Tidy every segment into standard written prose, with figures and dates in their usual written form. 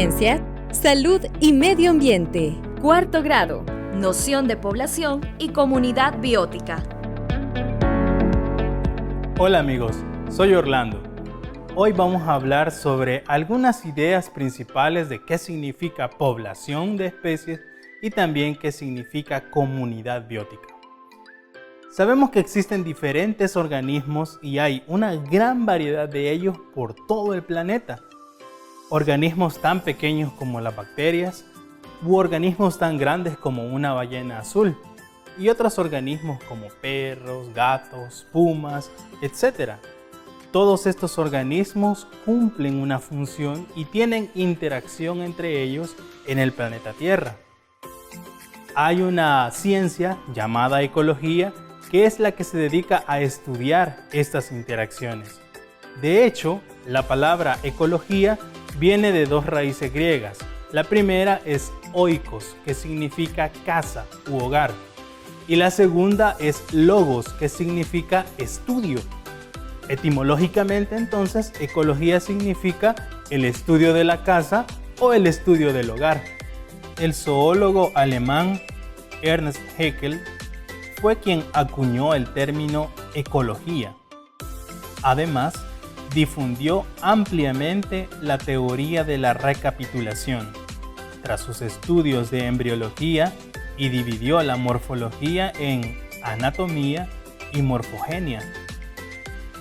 Ciencia, salud y medio ambiente. Cuarto grado, noción de población y comunidad biótica. Hola amigos, soy Orlando. Hoy vamos a hablar sobre algunas ideas principales de qué significa población de especies y también qué significa comunidad biótica. Sabemos que existen diferentes organismos y hay una gran variedad de ellos por todo el planeta. Organismos tan pequeños como las bacterias u organismos tan grandes como una ballena azul y otros organismos como perros, gatos, pumas, etc. Todos estos organismos cumplen una función y tienen interacción entre ellos en el planeta Tierra. Hay una ciencia llamada ecología que es la que se dedica a estudiar estas interacciones. De hecho, la palabra ecología viene de dos raíces griegas. La primera es oikos, que significa casa u hogar. Y la segunda es logos, que significa estudio. Etimológicamente, entonces, ecología significa el estudio de la casa o el estudio del hogar. El zoólogo alemán Ernst Haeckel fue quien acuñó el término ecología. Además, difundió ampliamente la teoría de la recapitulación, tras sus estudios de embriología, y dividió la morfología en anatomía y morfogenia.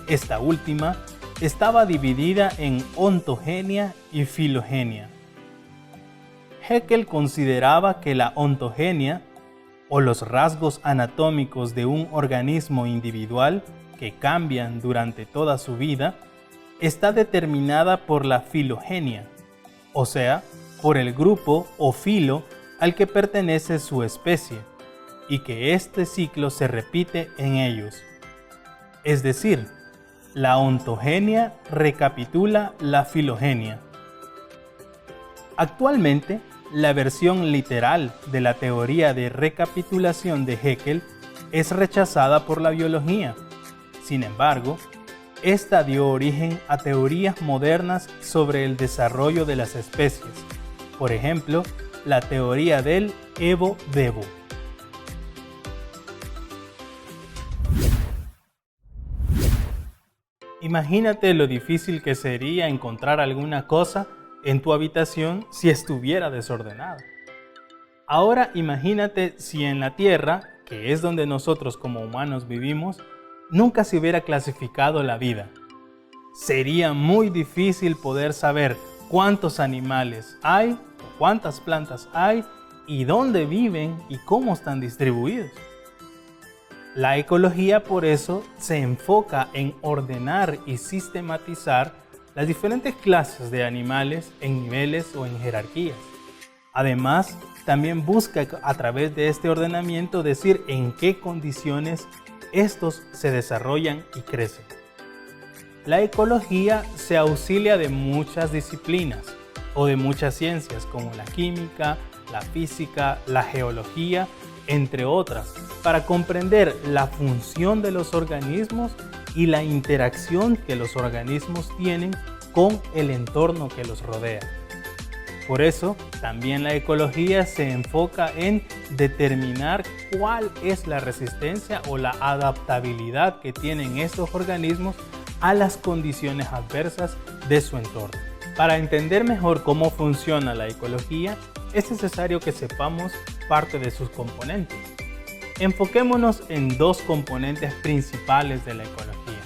Esta última estaba dividida en ontogenia y filogenia. Haeckel consideraba que la ontogenia, o los rasgos anatómicos de un organismo individual que cambian durante toda su vida, está determinada por la filogenia, o sea, por el grupo o filo al que pertenece su especie, y que este ciclo se repite en ellos. Es decir, la ontogenia recapitula la filogenia. Actualmente, la versión literal de la teoría de recapitulación de Haeckel es rechazada por la biología. Sin embargo, esta dio origen a teorías modernas sobre el desarrollo de las especies. Por ejemplo, la teoría del Evo-Devo. Imagínate lo difícil que sería encontrar alguna cosa en tu habitación si estuviera desordenada. Ahora imagínate si en la Tierra, que es donde nosotros como humanos vivimos, nunca se hubiera clasificado la vida. Sería muy difícil poder saber cuántos animales hay, cuántas plantas hay y dónde viven y cómo están distribuidos. La ecología por eso se enfoca en ordenar y sistematizar las diferentes clases de animales en niveles o en jerarquías. Además, también busca a través de este ordenamiento decir en qué condiciones estos se desarrollan y crecen. La ecología se auxilia de muchas disciplinas o de muchas ciencias como la química, la física, la geología, entre otras, para comprender la función de los organismos y la interacción que los organismos tienen con el entorno que los rodea. Por eso, también la ecología se enfoca en determinar cuál es la resistencia o la adaptabilidad que tienen estos organismos a las condiciones adversas de su entorno. Para entender mejor cómo funciona la ecología, es necesario que sepamos parte de sus componentes. Enfoquémonos en dos componentes principales de la ecología.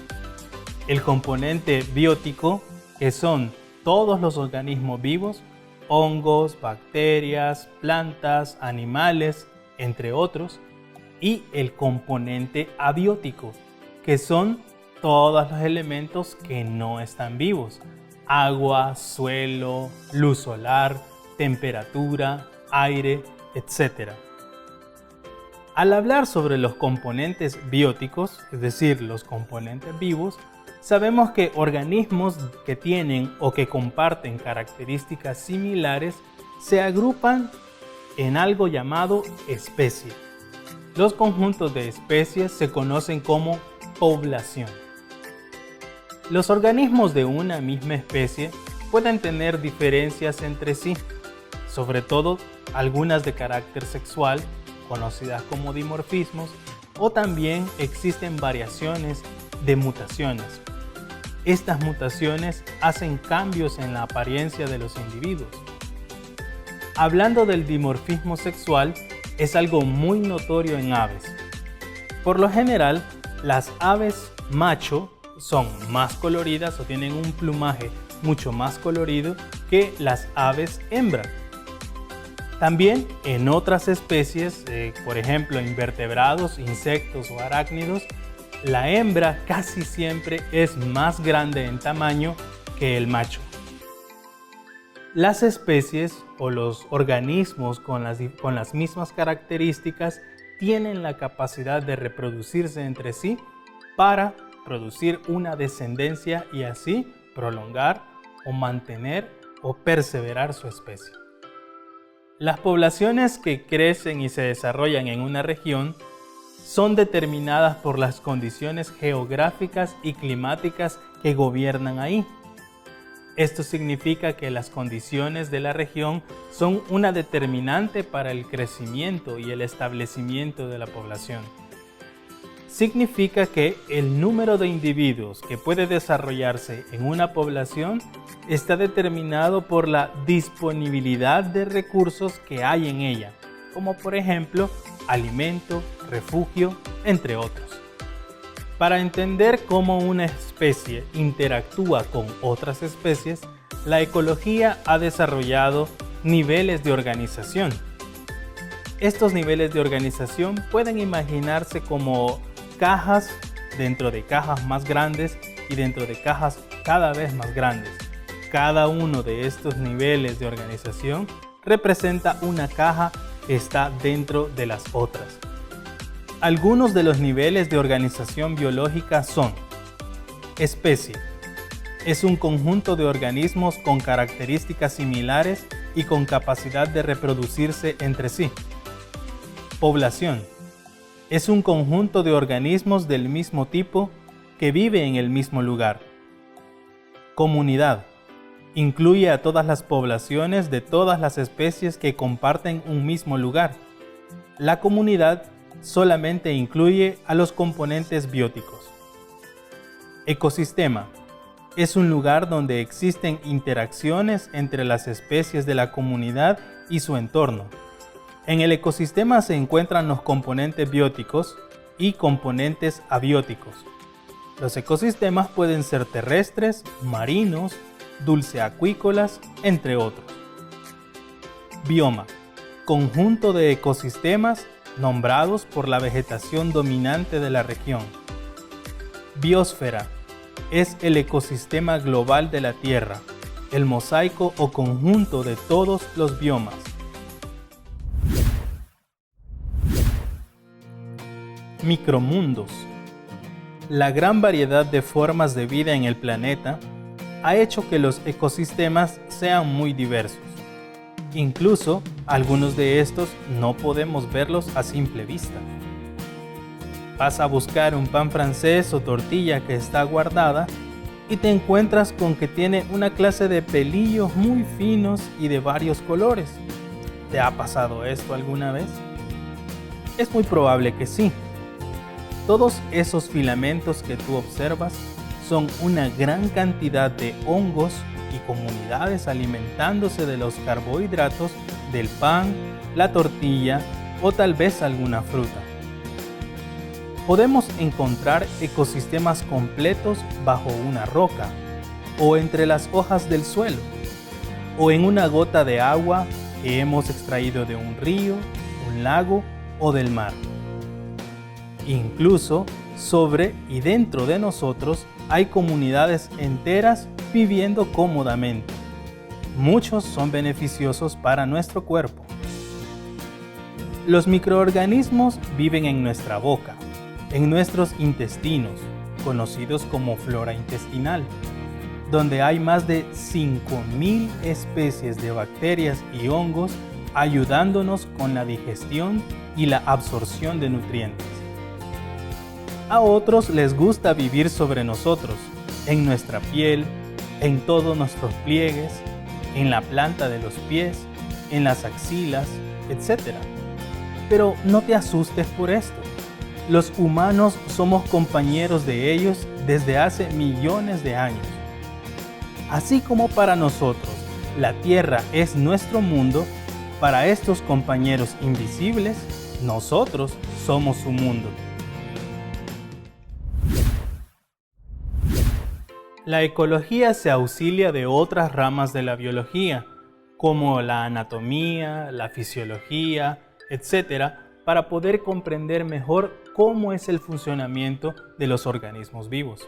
El componente biótico, que son todos los organismos vivos, hongos, bacterias, plantas, animales, entre otros, y el componente abiótico, que son todos los elementos que no están vivos: agua, suelo, luz solar, temperatura, aire, etc. Al hablar sobre los componentes bióticos, es decir, los componentes vivos, sabemos que organismos que tienen o que comparten características similares se agrupan en algo llamado especie. Los conjuntos de especies se conocen como población. Los organismos de una misma especie pueden tener diferencias entre sí, sobre todo algunas de carácter sexual, conocidas como dimorfismos, o también existen variaciones de mutaciones. Estas mutaciones hacen cambios en la apariencia de los individuos. Hablando del dimorfismo sexual, es algo muy notorio en aves. Por lo general, las aves macho son más coloridas o tienen un plumaje mucho más colorido que las aves hembra. También en otras especies, por ejemplo invertebrados, insectos o arácnidos, la hembra casi siempre es más grande en tamaño que el macho. Las especies o los organismos con las mismas características tienen la capacidad de reproducirse entre sí para producir una descendencia y así prolongar o mantener o perseverar su especie. Las poblaciones que crecen y se desarrollan en una región son determinadas por las condiciones geográficas y climáticas que gobiernan ahí. Esto significa que las condiciones de la región son una determinante para el crecimiento y el establecimiento de la población. Significa que el número de individuos que puede desarrollarse en una población está determinado por la disponibilidad de recursos que hay en ella, como por ejemplo alimento, refugio, entre otros. Para entender cómo una especie interactúa con otras especies, la ecología ha desarrollado niveles de organización. Estos niveles de organización pueden imaginarse como cajas dentro de cajas más grandes y dentro de cajas cada vez más grandes. Cada uno de estos niveles de organización representa una caja que está dentro de las otras. Algunos de los niveles de organización biológica son: especie. Es un conjunto de organismos con características similares y con capacidad de reproducirse entre sí. Población. Es un conjunto de organismos del mismo tipo que vive en el mismo lugar. Comunidad. Incluye a todas las poblaciones de todas las especies que comparten un mismo lugar. La comunidad solamente incluye a los componentes bióticos. Ecosistema. Es un lugar donde existen interacciones entre las especies de la comunidad y su entorno. En el ecosistema se encuentran los componentes bióticos y componentes abióticos. Los ecosistemas pueden ser terrestres, marinos, dulceacuícolas, entre otros. Bioma. Conjunto de ecosistemas nombrados por la vegetación dominante de la región. Biosfera. Es el ecosistema global de la Tierra, el mosaico o conjunto de todos los biomas. Micromundos. La gran variedad de formas de vida en el planeta ha hecho que los ecosistemas sean muy diversos. Incluso, algunos de estos no podemos verlos a simple vista. Vas a buscar un pan francés o tortilla que está guardada y te encuentras con que tiene una clase de pelillos muy finos y de varios colores. ¿Te ha pasado esto alguna vez? Es muy probable que sí. Todos esos filamentos que tú observas son una gran cantidad de hongos y comunidades alimentándose de los carbohidratos del pan, la tortilla o tal vez alguna fruta. Podemos encontrar ecosistemas completos bajo una roca, o entre las hojas del suelo, o en una gota de agua que hemos extraído de un río, un lago o del mar. Incluso sobre y dentro de nosotros hay comunidades enteras viviendo cómodamente. Muchos son beneficiosos para nuestro cuerpo. Los microorganismos viven en nuestra boca, en nuestros intestinos, conocidos como flora intestinal, donde hay más de 5.000 especies de bacterias y hongos ayudándonos con la digestión y la absorción de nutrientes. A otros les gusta vivir sobre nosotros, en nuestra piel, en todos nuestros pliegues, en la planta de los pies, en las axilas, etc. Pero no te asustes por esto. Los humanos somos compañeros de ellos desde hace millones de años. Así como para nosotros la Tierra es nuestro mundo, para estos compañeros invisibles, nosotros somos su mundo. La ecología se auxilia de otras ramas de la biología, como la anatomía, la fisiología, etc., para poder comprender mejor cómo es el funcionamiento de los organismos vivos.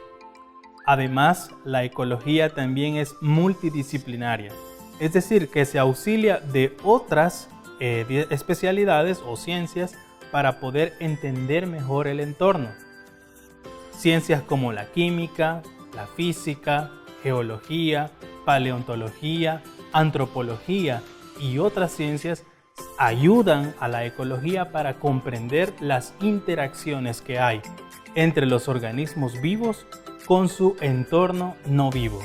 Además, la ecología también es multidisciplinaria, es decir, que se auxilia de otras especialidades o ciencias para poder entender mejor el entorno. Ciencias como la química, la física, geología, paleontología, antropología y otras ciencias ayudan a la ecología para comprender las interacciones que hay entre los organismos vivos con su entorno no vivo.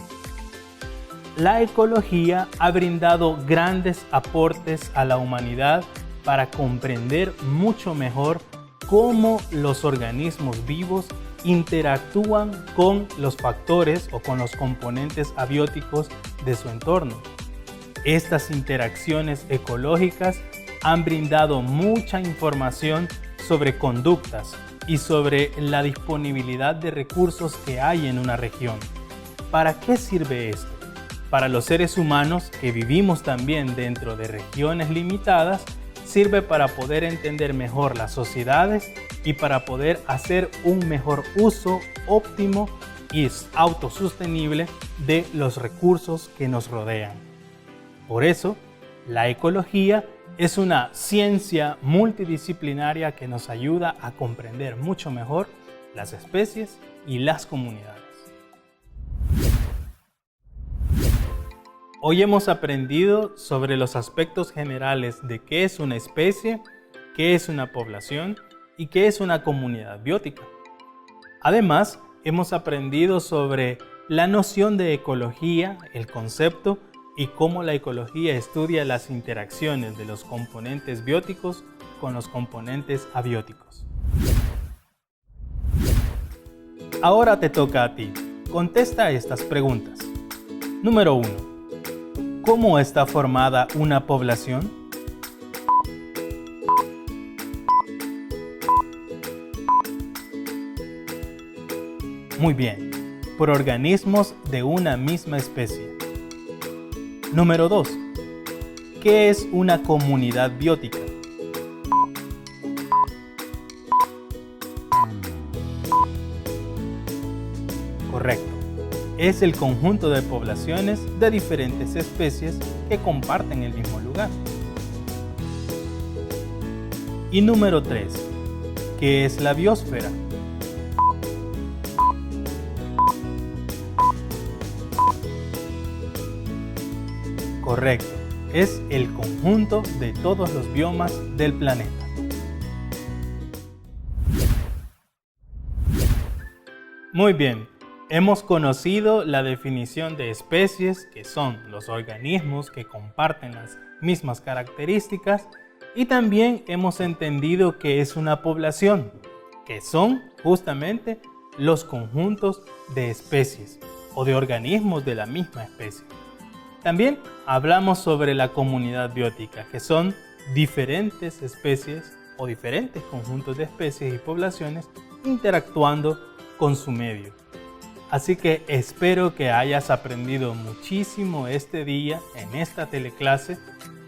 La ecología ha brindado grandes aportes a la humanidad para comprender mucho mejor cómo los organismos vivos interactúan con los factores o con los componentes abióticos de su entorno. Estas interacciones ecológicas han brindado mucha información sobre conductas y sobre la disponibilidad de recursos que hay en una región. ¿Para qué sirve esto? Para los seres humanos que vivimos también dentro de regiones limitadas, sirve para poder entender mejor las sociedades y para poder hacer un mejor uso óptimo y autosostenible de los recursos que nos rodean. Por eso, la ecología es una ciencia multidisciplinaria que nos ayuda a comprender mucho mejor las especies y las comunidades. Hoy hemos aprendido sobre los aspectos generales de qué es una especie, qué es una población y qué es una comunidad biótica. Además, hemos aprendido sobre la noción de ecología, el concepto y cómo la ecología estudia las interacciones de los componentes bióticos con los componentes abióticos. Ahora te toca a ti. Contesta estas preguntas. Número 1. ¿Cómo está formada una población? Muy bien, por organismos de una misma especie. Número 2. ¿Qué es una comunidad biótica? Correcto. Es el conjunto de poblaciones de diferentes especies que comparten el mismo lugar. Y número 3. ¿Qué es la biosfera? Correcto. Es el conjunto de todos los biomas del planeta. Muy bien. Hemos conocido la definición de especies, que son los organismos que comparten las mismas características, y también hemos entendido qué es una población, que son justamente los conjuntos de especies o de organismos de la misma especie. También hablamos sobre la comunidad biótica, que son diferentes especies o diferentes conjuntos de especies y poblaciones interactuando con su medio. Así que espero que hayas aprendido muchísimo este día en esta teleclase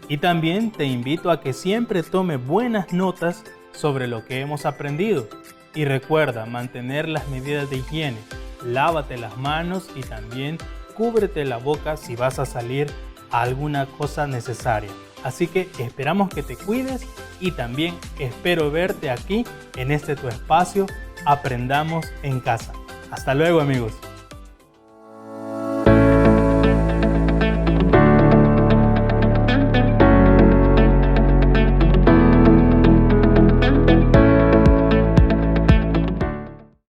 y también te invito a que siempre tome buenas notas sobre lo que hemos aprendido. Y recuerda mantener las medidas de higiene, lávate las manos y también cúbrete la boca si vas a salir a alguna cosa necesaria. Así que esperamos que te cuides y también espero verte aquí en este tu espacio Aprendamos en Casa. Hasta luego, amigos.